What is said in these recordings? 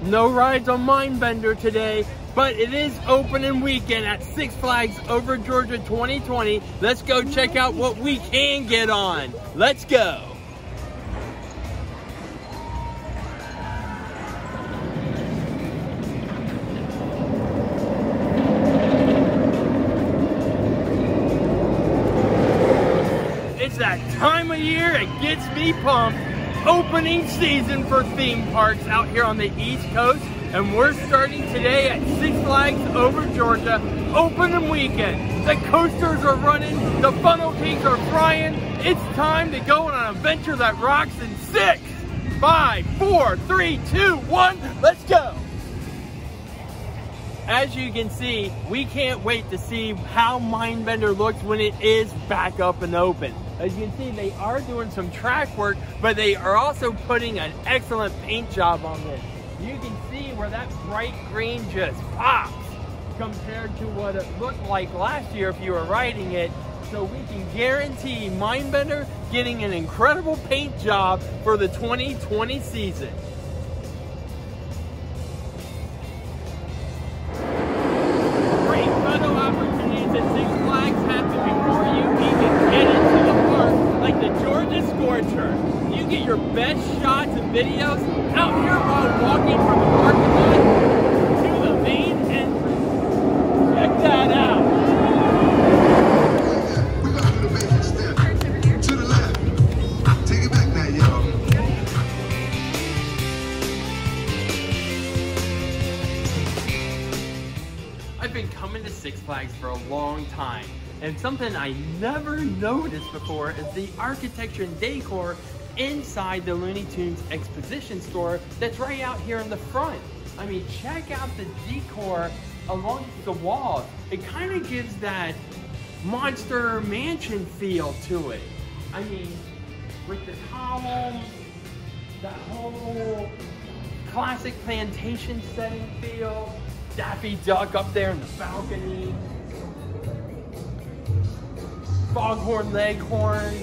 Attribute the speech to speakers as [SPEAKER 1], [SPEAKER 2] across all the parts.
[SPEAKER 1] No rides on Mindbender today, but it is opening weekend at Six Flags Over Georgia 2020. Let's go check out what we can get on. Let's go. It's that time of year it gets me pumped. Opening season for theme parks out here on the East Coast, and we're starting today at Six Flags Over Georgia, opening weekend. The coasters are running, the funnel cakes are flying. It's time to go on an adventure that rocks in 6, 5, 4, 3, 2, 1, let's go. As you can see, we can't wait to see how Mindbender looks when it is back up and open. As you can see, they are doing some track work, but they are also putting an excellent paint job on this. You can see where that bright green just pops compared to what it looked like last year if you were riding it. So we can guarantee Mindbender getting an incredible paint job for the 2020 season. Great photo opportunities at Six Flags happen before you even get into the park, like the Georgia Scorcher. You get your best shots and videos out here while walking from the parking lot to the main entrance. Check that out.
[SPEAKER 2] We're going to do the basic step. To the left. Take it back now, y'all.
[SPEAKER 1] I've been coming to Six Flags for a long time, and something I never noticed before is the architecture and decor inside the Looney Tunes exposition store that's right out here in the front. I mean, check out the decor along the walls. It kind of gives that Monster Mansion feel to it. I mean, with the columns, that whole classic plantation setting feel, Daffy Duck up there in the balcony, Foghorn Leghorn,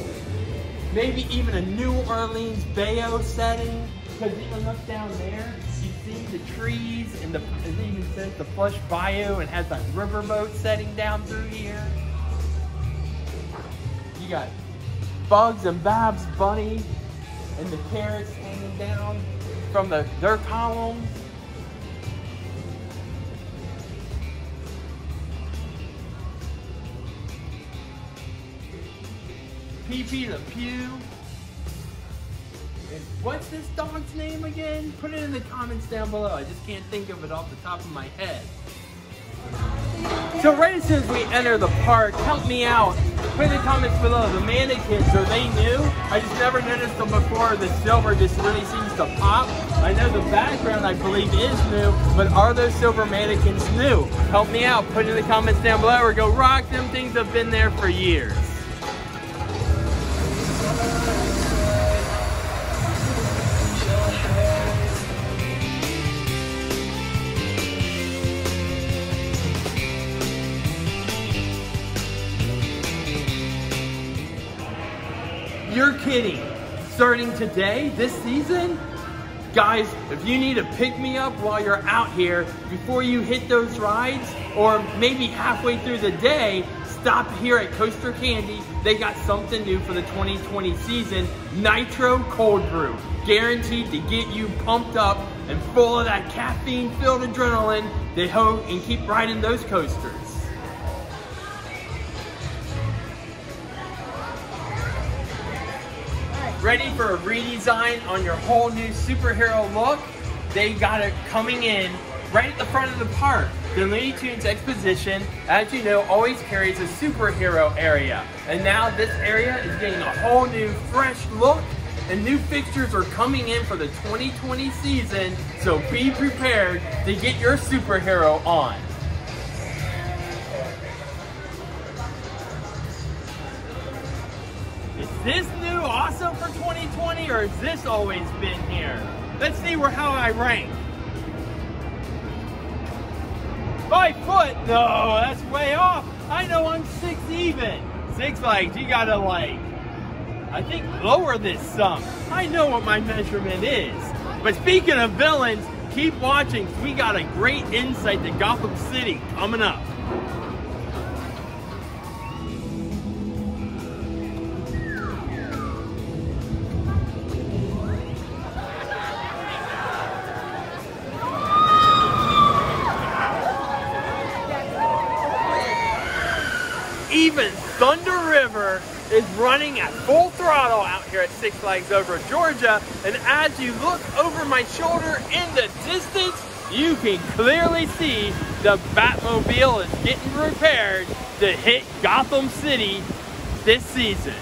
[SPEAKER 1] maybe even a New Orleans Bayou setting, because even look down there, you see the trees, and it even says the Plush Bayou and has that riverboat setting down through here. You got Bugs and Babs Bunny and the carrots hanging down from their columns. Pee-Pee the Pew. And what's this dog's name again? Put it in the comments down below. I just can't think of it off the top of my head. So right as soon as we enter the park, help me out. Put in the comments below, the mannequins, are they new? I just never noticed them before. The silver just really seems to pop. I know the background, I believe, is new, but are those silver mannequins new? Help me out. Put it in the comments down below or go rock them. Things have been there for years. You're kidding. Starting today, this season? Guys, if you need to pick me up while you're out here, before you hit those rides, or maybe halfway through the day, stop here at Coaster Candy. They got something new for the 2020 season, Nitro Cold Brew. Guaranteed to get you pumped up and full of that caffeine-filled adrenaline to ho and keep riding those coasters. Ready for a redesign on your whole new superhero look? They got it coming in right at the front of the park. The Looney Tunes exposition, as you know, always carries a superhero area. And now this area is getting a whole new fresh look, and new fixtures are coming in for the 2020 season, so be prepared to get your superhero on. Is this new awesome for 2020, or has this always been here? Let's see how I rank. 5 foot? No, that's way off. I know I'm 6 even. Six Flags, you gotta I think lower this some. I know what my measurement is. But speaking of villains, keep watching, 'cause we got a great insight to Gotham City coming up. Even Thunder River is running at full throttle out here at Six Flags Over Georgia. And as you look over my shoulder in the distance, you can clearly see the Batmobile is getting repaired to hit Gotham City this season.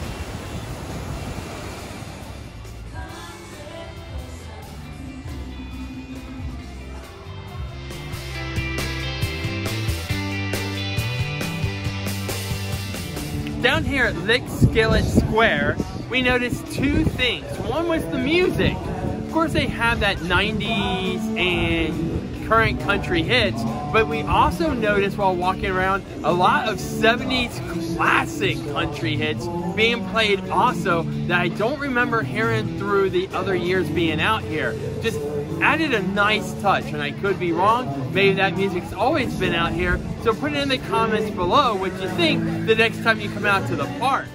[SPEAKER 1] Down here at Lick Skillet Square, we noticed two things. One was the music. Of course, they have that 90s and current country hits, but we also noticed while walking around a lot of 70s classic country hits being played also that I don't remember hearing through the other years being out here. Just added a nice touch, and I could be wrong. Maybe that music's always been out here. So put it in the comments below what you think the next time you come out to the park.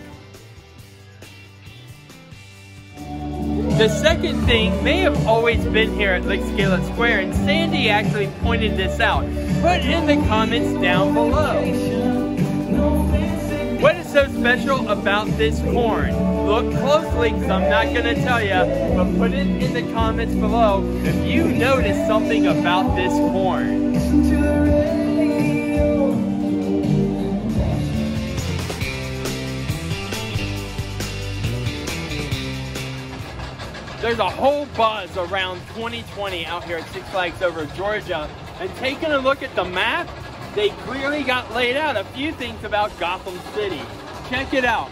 [SPEAKER 1] The second thing may have always been here at Lick Skillet Square, and Sandy actually pointed this out. Put in the comments down below. What is so special about this corn? Look closely, because I'm not going to tell you, but put it in the comments below if you notice something about this corn. There's a whole buzz around 2020 out here at Six Flags Over Georgia, and taking a look at the map, they clearly got laid out a few things about Gotham City. Check it out.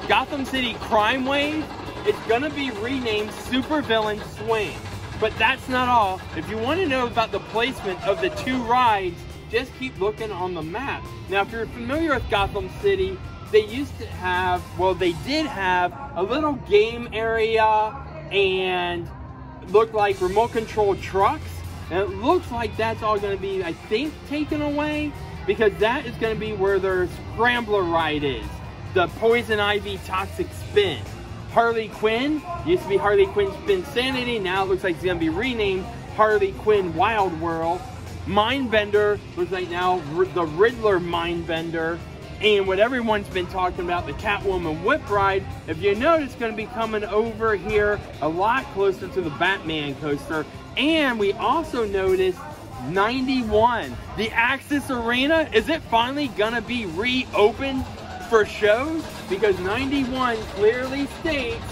[SPEAKER 1] Gotham City Crime Wave is gonna be renamed Supervillain Swing. But that's not all. If you want to know about the placement of the two rides, just keep looking on the map. Now, if you're familiar with Gotham City, they used to have, well, they did have a little game area and looked like remote control trucks. And it looks like that's all going to be, I think, taken away, because that is going to be where their Scrambler ride is. The Poison Ivy Toxic Spin. Harley Quinn used to be Harley Quinn Spinsanity. Now it looks like it's going to be renamed Harley Quinn Wild Whirl. Mindbender looks like now the Riddler Mindbender. And what everyone's been talking about, the Catwoman Whip Ride, if you notice, it's going to be coming over here a lot closer to the Batman coaster. And we also noticed 91, the Axis Arena, is it finally going to be reopened for shows? Because 91 clearly states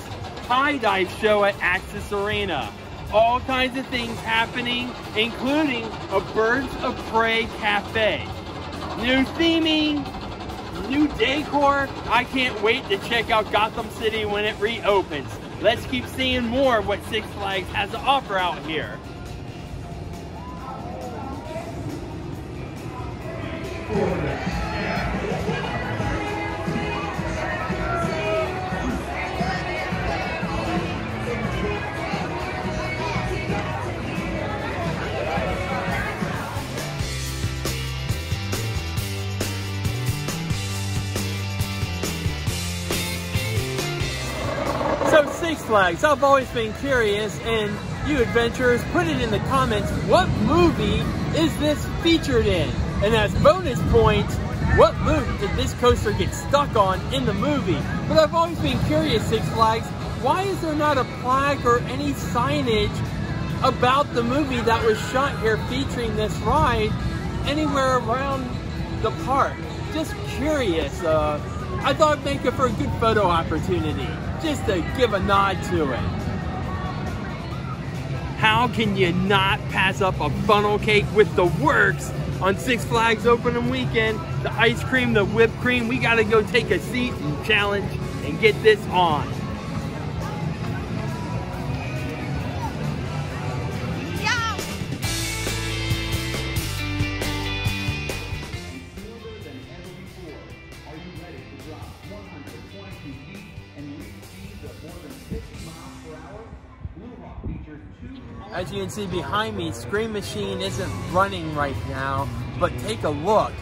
[SPEAKER 1] High Dive show at Axis Arena. All kinds of things happening, including a Birds of Prey cafe. New theming, new decor. I can't wait to check out Gotham City when it reopens. Let's keep seeing more of what Six Flags has to offer out here. So Six Flags, I've always been curious, and you adventurers, put it in the comments, what movie is this featured in? And as bonus points, what loop did this coaster get stuck on in the movie? But I've always been curious, Six Flags, why is there not a plaque or any signage about the movie that was shot here featuring this ride anywhere around the park? Just curious. I thought it'd make it for a good photo opportunity, just to give a nod to it. How can you not pass up a funnel cake with the works on Six Flags opening weekend? The ice cream, the whipped cream, we gotta go take a seat and challenge and get this on.
[SPEAKER 3] More than 50 miles per hour. Blue Hawk features
[SPEAKER 1] As you can see behind me, Scream Machine isn't running right now, but take a look.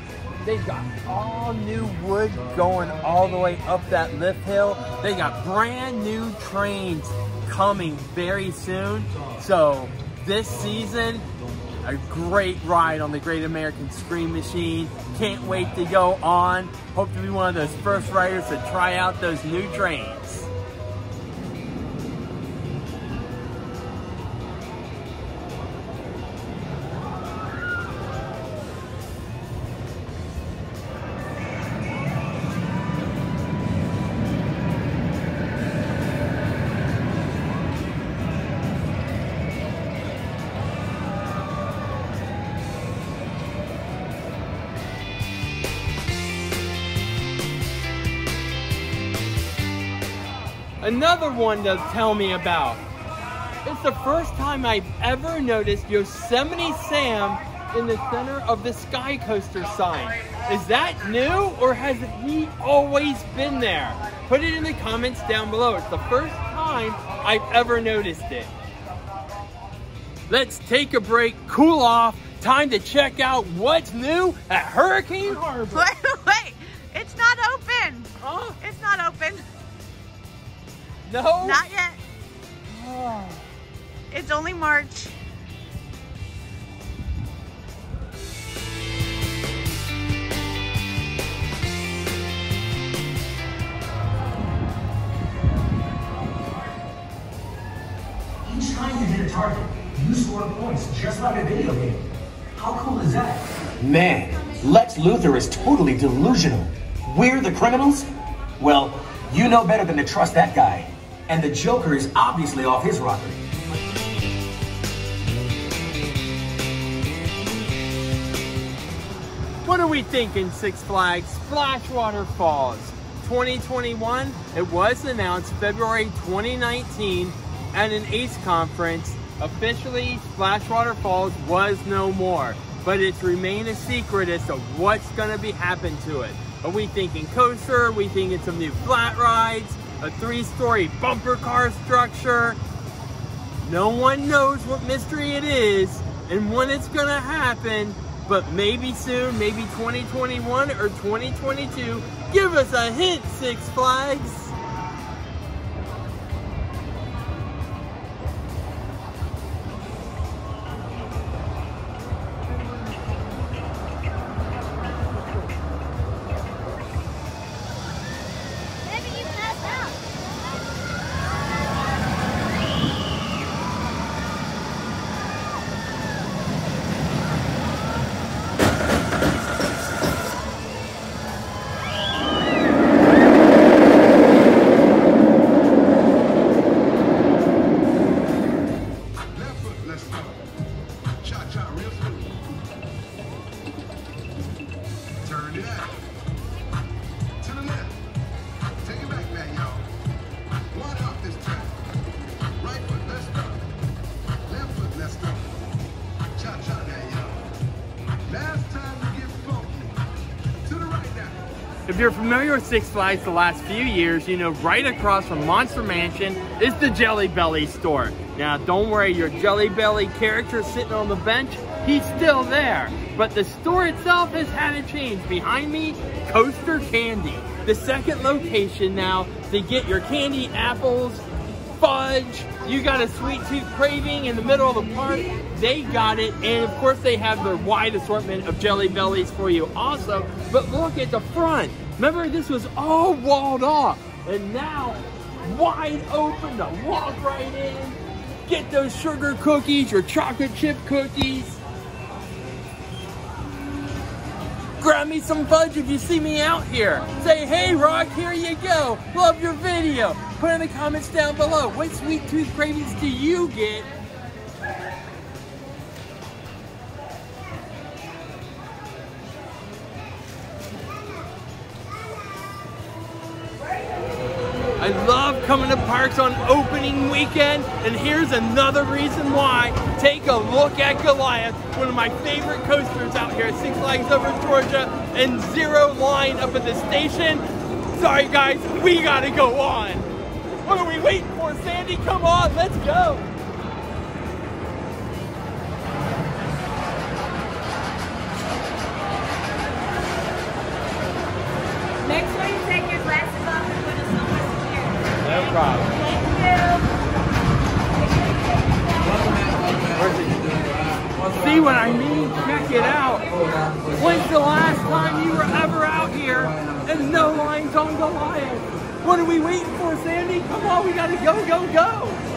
[SPEAKER 1] They've got all new wood going all the way up that lift hill. They got brand new trains coming very soon. So this season, a great ride on the Great American Scream Machine. Can't wait to go on. Hope to be one of those first riders to try out those new trains. Another one to tell me about. It's the first time I've ever noticed Yosemite Sam in the center of the Sky Coaster sign. Is that new, or has he always been there? Put it in the comments down below. It's the first time I've ever noticed it. Let's take a break, cool off. Time to check out what's new at Hurricane Harbor.
[SPEAKER 3] Wait, it's not open.
[SPEAKER 1] Huh?
[SPEAKER 3] It's not open.
[SPEAKER 1] No?
[SPEAKER 3] Not yet.
[SPEAKER 1] Oh.
[SPEAKER 3] It's only March.
[SPEAKER 4] Each time you hit a target, you score points just like a video game. How cool is that? Man, Lex Luthor is totally delusional. We're the criminals? Well, you know better than to trust that guy. And the Joker is obviously off his rocker.
[SPEAKER 1] What are we thinking, Six Flags? Splashwater Falls 2021. It was announced February 2019 at an ACE conference. Officially, Splashwater Falls was no more, but it's remained a secret as to what's going to be happening to it. Are we thinking coaster? Are we thinking some new flat rides? A 3-story bumper car structure? No one knows what mystery it is and when it's going to happen. But maybe soon, maybe 2021 or 2022. Give us a hint, Six Flags. If you're familiar with Six Flags the last few years, you know right across from Monster Mansion is the Jelly Belly store. Now, don't worry, your Jelly Belly character sitting on the bench, he's still there. But the store itself has had a change. Behind me, Coaster Candy. The second location now to get your candy, apples, fudge. You got a sweet tooth craving in the middle of the park, they got it. And of course they have their wide assortment of Jelly Bellies for you also. But look at the front. Remember, this was all walled off, and now wide open to walk right in, get those sugar cookies, your chocolate chip cookies. Grab me some fudge if you see me out here. Say, hey Rock, here you go. Love your video. Put in the comments down below, what sweet tooth cravings do you get? I love coming to parks on opening weekend, and here's another reason why. Take a look at Goliath, one of my favorite coasters out here at Six Flags over Georgia, and Zero line up at the station. Sorry guys, we gotta go on. What are we waiting for, Sandy? Come on, let's go. problem. See what I mean? Check it out. When's the last time you were ever out here and no lines on Goliath? What are we waiting for, Sandy? Come on, we gotta go, go, go.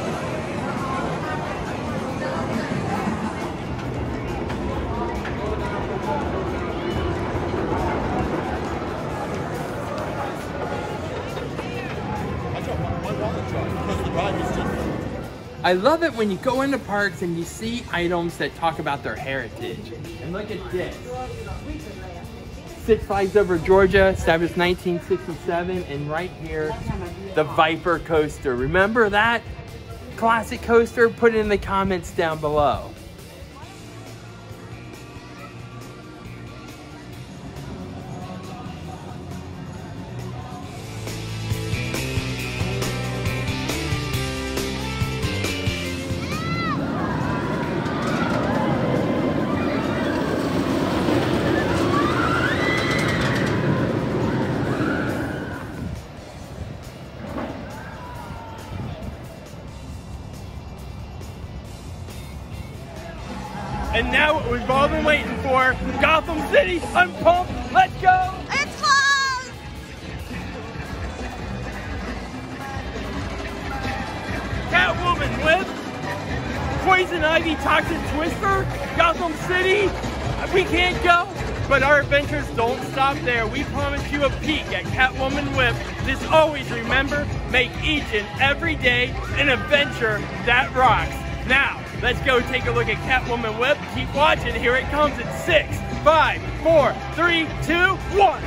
[SPEAKER 1] I love it when you go into parks and you see items that talk about their heritage. And look at this. Six Flags Over Georgia, established 1967, and right here, the Viper coaster. Remember that classic coaster? Put it in the comments down below. And now what we've all been waiting for, Gotham City, I'm pumped, let's go!
[SPEAKER 3] It's closed!
[SPEAKER 1] Catwoman with Poison Ivy Toxic Twister, Gotham City, we can't go, but our adventures don't stop there. We promise you a peek at Catwoman Whip. Just always remember, make each and every day an adventure that rocks. Now, let's go take a look at Catwoman Whip. Keep watching. Here it comes in 6, 5, 4, 3, 2, 1.